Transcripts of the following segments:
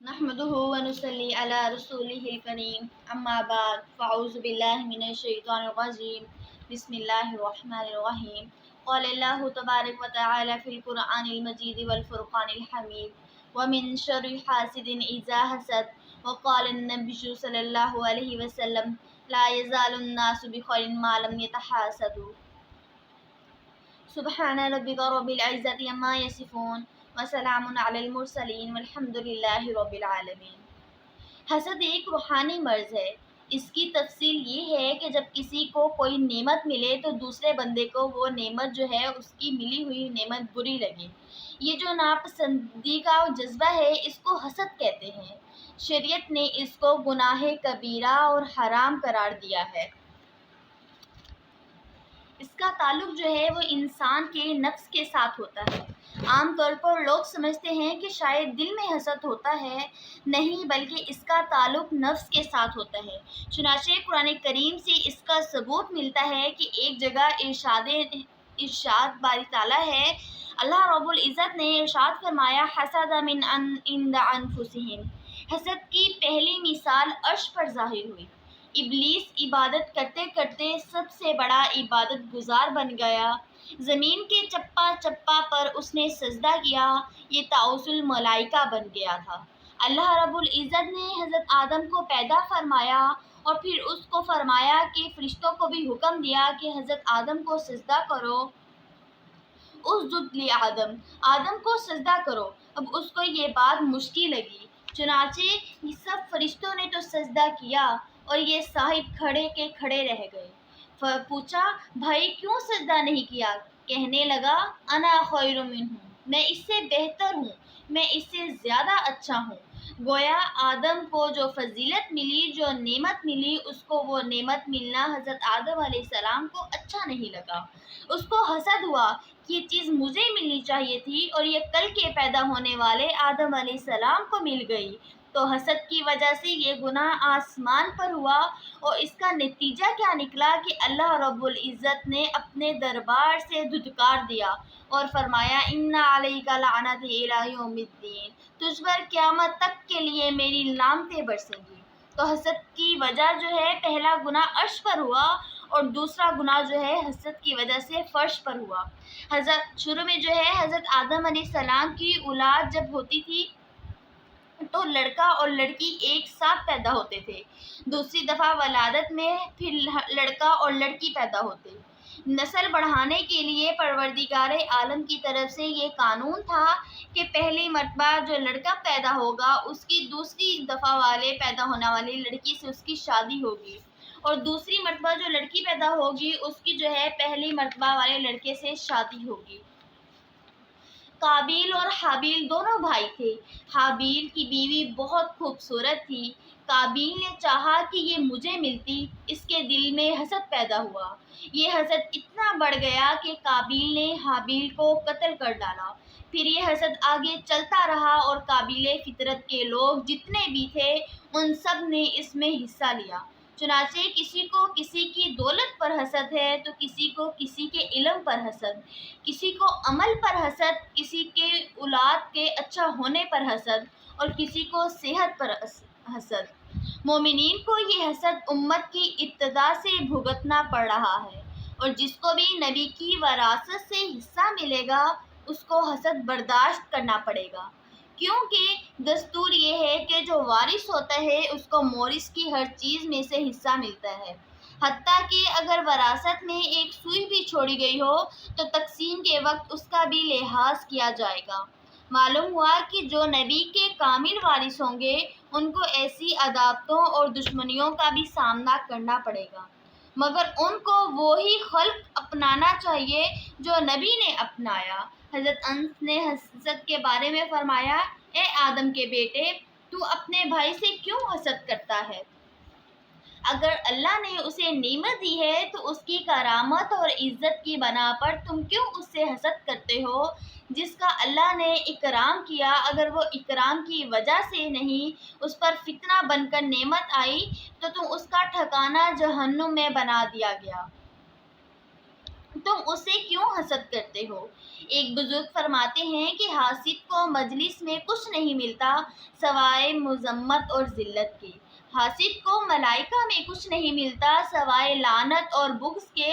نحمده ونصلي على رسوله الكريم اما بعد فاعوذ بالله من الشيطان الرجيم بسم الله الرحمن الرحيم قال الله تبارك وتعالى في القرآن المجيد والفرقان الحميد ومن شر حاسد إذا حسد وقال النبي صلى الله عليه وسلم لا يزال الناس بخير ما لم يتحاسدوا سبحان ربك رب العزة عما يصفون وسلام علی المرسلین والحمد للہ رب العالمین۔ حسد ایک روحانی مرض ہے۔ اس کی تفصیل یہ ہے کہ جب کسی کو کوئی نعمت ملے تو دوسرے بندے کو وہ نعمت جو ہے اس کی ملی ہوئی نعمت بری لگے۔ یہ جو ناپسندی کا جذبہ ہے اس کو حسد کہتے ہیں۔ شریعت نے اس کو گناہ کبیرہ اور حرام قرار دیا ہے۔ اس کا تعلق جو ہے وہ انسان کے نفس کے ساتھ ہوتا ہے۔ عام طور پر لوگ سمجھتے ہیں کہ شاید دل میں حسد ہوتا ہے، نہیں بلکہ اس کا تعلق نفس کے ساتھ ہوتا ہے۔ چنانچہ قرآن کریم سے اس کا ثبوت ملتا ہے کہ ایک جگہ ارشاد باری تعالیٰ ہے، اللہ رب العزت نے ارشاد فرمایا حسد من عند انفسہم۔ حسد کی پہلی مثال عرش پر ظاہر ہوئی۔ ابلیس عبادت کرتے کرتے سب سے بڑا عبادت گزار بن گیا۔ زمین کے چپا چپا پر اس نے سجدہ کیا، یہ طاؤس الملائکہ بن گیا تھا۔ اللہ رب العزت نے حضرت آدم کو پیدا فرمایا اور پھر اس کو فرمایا کہ فرشتوں کو بھی حکم دیا کہ حضرت آدم کو سجدہ کرو۔ اسجد لآدم، آدم کو سجدہ کرو۔ اب اس کو یہ بات مشکل لگی، چنانچہ یہ سب فرشتوں نے تو سجدہ کیا اور یہ صاحب کھڑے کے کھڑے رہ گئے۔ پوچھا بھائی کیوں سجدہ نہیں کیا؟ کہنے لگا انا خیر منہ، میں اس سے بہتر ہوں، میں اس سے زیادہ اچھا ہوں۔ گویا آدم کو جو فضیلت ملی، جو نعمت ملی، اس کو وہ نعمت ملنا حضرت آدم علیہ السلام کو اچھا نہیں لگا۔ اس کو حسد ہوا کہ یہ چیز مجھے ملنی چاہیے تھی اور یہ کل کے پیدا ہونے والے آدم علیہ السلام کو مل گئی۔ تو حسد کی وجہ سے یہ گناہ آسمان پر ہوا اور اس کا نتیجہ کیا نکلا کہ اللہ رب العزت نے اپنے دربار سے دھتکار دیا اور فرمایا ان علیک لعنت الی یوم الدین، تجھ پر قیامت تک کے لیے میری لعنتیں برسیں گی۔ تو حسد کی وجہ جو ہے پہلا گناہ عرش پر ہوا اور دوسرا گناہ جو ہے حسد کی وجہ سے فرش پر ہوا۔ شروع میں جو ہے حضرت آدم علیہ السلام کی اولاد جب ہوتی تھی تو لڑکا اور لڑکی ایک ساتھ پیدا ہوتے تھے۔ دوسری دفعہ ولادت میں پھر لڑکا اور لڑکی پیدا ہوتے۔ نسل بڑھانے کے لیے پروردگار عالم کی طرف سے یہ قانون تھا کہ پہلی مرتبہ جو لڑکا پیدا ہوگا اس کی دوسری دفعہ پیدا ہونے والی لڑکی سے اس کی شادی ہوگی، اور دوسری مرتبہ جو لڑکی پیدا ہوگی اس کی جو ہے پہلی مرتبہ والے لڑکے سے شادی ہوگی۔ قابیل اور حابیل دونوں بھائی تھے۔ حابیل کی بیوی بہت خوبصورت تھی۔ قابیل نے چاہا کہ یہ مجھے ملتی، اس کے دل میں حسد پیدا ہوا۔ یہ حسد اتنا بڑھ گیا کہ قابیل نے حابیل کو قتل کر ڈالا۔ پھر یہ حسد آگے چلتا رہا اور قابیل فطرت کے لوگ جتنے بھی تھے ان سب نے اس میں حصہ لیا۔ چنانچہ کسی کو کسی کی دولت پر حسد ہے تو کسی کو کسی کے علم پر حسد، کسی کو عمل پر حسد، کسی کے اولاد کے اچھا ہونے پر حسد اور کسی کو صحت پر حسد۔ مومنین کو یہ حسد امت کی ابتدا سے بھگتنا پڑ رہا ہے، اور جس کو بھی نبی کی وراثت سے حصہ ملے گا اس کو حسد برداشت کرنا پڑے گا، کیونکہ دستور یہ ہے کہ جو وارث ہوتا ہے اس کو مورث کی ہر چیز میں سے حصہ ملتا ہے، حتیٰ کہ اگر وراثت میں ایک سوئی بھی چھوڑی گئی ہو تو تقسیم کے وقت اس کا بھی لحاظ کیا جائے گا۔ معلوم ہوا کہ جو نبی کے کامل وارث ہوں گے ان کو ایسی عداوتوں اور دشمنیوں کا بھی سامنا کرنا پڑے گا، مگر ان کو وہی خلق اپنانا چاہیے جو نبی نے اپنایا۔ حضرت انس نے حسد کے بارے میں فرمایا، اے آدم کے بیٹے، تو اپنے بھائی سے کیوں حسد کرتا ہے؟ اگر اللہ نے اسے نعمت دی ہے تو اس کی کرامت اور عزت کی بنا پر تم کیوں اس سے حسد کرتے ہو؟ جس کا اللہ نے اکرام کیا، اگر وہ اکرام کی وجہ سے نہیں اس پر فتنہ بن کر نعمت آئی تو تم اس کا ٹھکانہ جہنم میں بنا دیا گیا۔ تم اسے کیوں حسد کرتے ہو؟ ایک بزرگ فرماتے ہیں کہ حاسد کو مجلس میں کچھ نہیں ملتا سوائے مذمت اور ذلت کے۔ حاسد کو ملائکہ میں کچھ نہیں ملتا سوائے لعنت اور بغض کے۔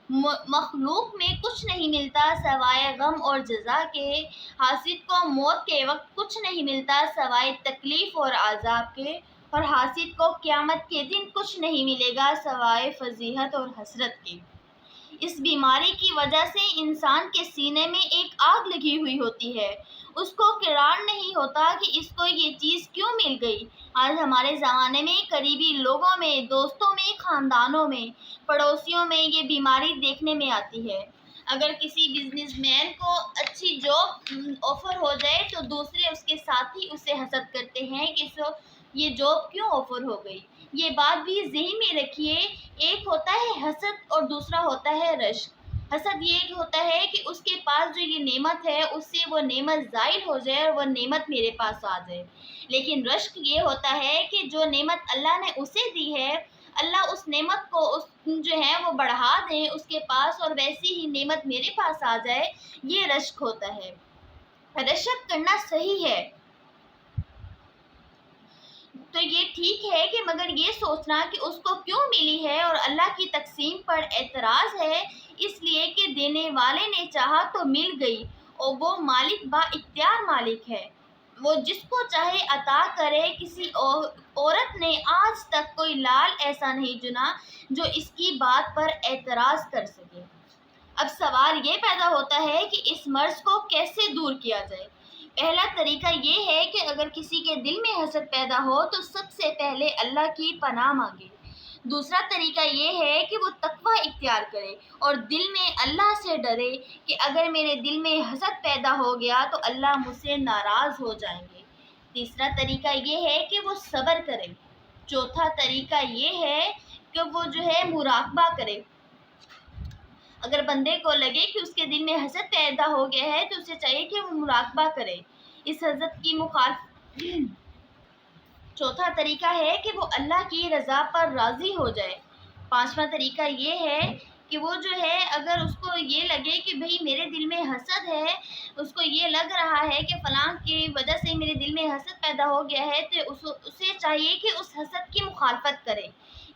مخلوق میں کچھ نہیں ملتا سوائے غم اور جزا کے۔ حاسد کو موت کے وقت کچھ نہیں ملتا سوائے تکلیف اور عذاب کے، اور حاسد کو قیامت کے دن کچھ نہیں ملے گا سوائے فضیحت اور حسرت کے۔ اس بیماری کی وجہ سے انسان کے سینے میں ایک آگ لگی ہوئی ہوتی ہے، اس کو قرار نہیں ہوتا کہ اس کو یہ چیز کیوں مل گئی۔ آج ہمارے زمانے میں قریبی لوگوں میں، دوستوں میں، خاندانوں میں، پڑوسیوں میں یہ بیماری دیکھنے میں آتی ہے۔ اگر کسی بزنس مین کو اچھی جاب آفر ہو جائے تو دوسرے اس کے ساتھی اسے حسد کرتے ہیں کہ یہ جاب کیوں آفر ہو گئی۔ یہ بات بھی ذہن میں رکھیے، ایک ہوتا ہے حسد اور دوسرا ہوتا ہے رشک۔ حسد یہ ہوتا ہے کہ اس کے پاس جو یہ نعمت ہے اس سے وہ نعمت زائل ہو جائے اور وہ نعمت میرے پاس آ جائے۔ لیکن رشک یہ ہوتا ہے کہ جو نعمت اللہ نے اسے دی ہے، اللہ اس نعمت کو جو ہے وہ بڑھا دیں اس کے پاس اور ویسی ہی نعمت میرے پاس آ جائے، یہ رشک ہوتا ہے۔ رشک کرنا صحیح ہے تو یہ ٹھیک ہے کہ مگر یہ سوچنا کہ اس کو کیوں ملی ہے اور اللہ کی تقسیم پر اعتراض ہے، اس لیے کہ دینے والے نے چاہا تو مل گئی، اور وہ مالک با اختیار مالک ہے، وہ جس کو چاہے عطا کرے۔ کسی عورت نے آج تک کوئی لال ایسا نہیں چنا جو اس کی بات پر اعتراض کر سکے۔ اب سوال یہ پیدا ہوتا ہے کہ اس مرض کو کیسے دور کیا جائے۔ پہلا طریقہ یہ ہے کہ اگر کسی کے دل میں حسد پیدا ہو تو سب سے پہلے اللہ کی پناہ مانگے۔ دوسرا طریقہ یہ ہے کہ وہ تقوی اختیار کرے اور دل میں اللہ سے ڈرے کہ اگر میرے دل میں حسد پیدا ہو گیا تو اللہ مجھ سے ناراض ہو جائیں گے۔ تیسرا طریقہ یہ ہے کہ وہ صبر کرے۔ چوتھا طریقہ یہ ہے کہ وہ مراقبہ کرے۔ اگر بندے کو لگے کہ اس کے دل میں حسد پیدا ہو گیا ہے تو اسے چاہیے کہ وہ مراقبہ کرے اس حسد کی مخالفت۔ چوتھا طریقہ ہے کہ وہ اللہ کی رضا پر راضی ہو جائے۔ پانچواں طریقہ یہ ہے کہ وہ اگر اس کو یہ لگے کہ بھئی میرے دل میں حسد ہے، اس کو یہ لگ رہا ہے کہ فلاں کی وجہ سے میرے دل میں حسد پیدا ہو گیا ہے، تو اسے چاہیے کہ اس حسد کی مخالفت کرے،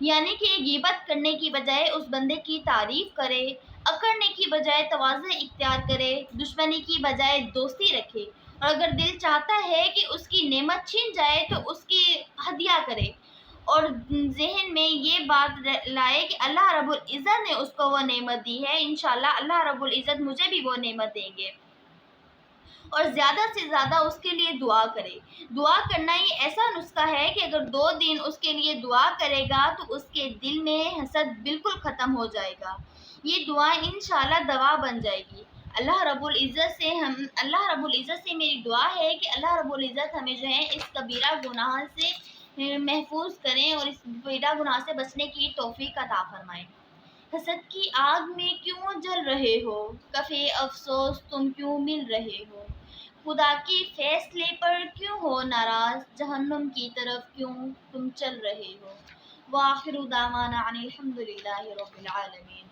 یعنی کہ غیبت کرنے کی بجائے اس بندے کی تعریف کرے، اکڑنے کی بجائے تواضع اختیار کرے، دشمنی کی بجائے دوستی رکھے، اور اگر دل چاہتا ہے کہ اس کی نعمت چھن جائے تو اس کی ہدیہ کرے، اور ذہن میں یہ بات لائے کہ اللہ رب العزت نے اس کو وہ نعمت دی ہے، انشاءاللہ اللہ رب العزت مجھے بھی وہ نعمت دیں گے، اور زیادہ سے زیادہ اس کے لیے دعا کرے۔ دعا کرنا یہ ایسا نسخہ ہے کہ اگر 2 دن اس کے لیے دعا کرے گا تو اس کے دل میں حسد بالکل ختم ہو جائے گا، یہ دعا انشاءاللہ دوا بن جائے گی۔ اللہ رب العزت سے میری دعا ہے کہ اللہ رب العزت ہمیں اس کبیرہ گناہ سے محفوظ کریں اور اس کبیرہ گناہ سے بچنے کی توفیق عطا فرمائیں۔ حسد کی آگ میں کیوں جل رہے ہو، کفے افسوس تم کیوں مل رہے ہو، خدا کے فیصلے پر کیوں ہو ناراض، جہنم کی طرف کیوں تم چل رہے ہو۔ وآخر دعوانا ان الحمد للہ رب العالمین۔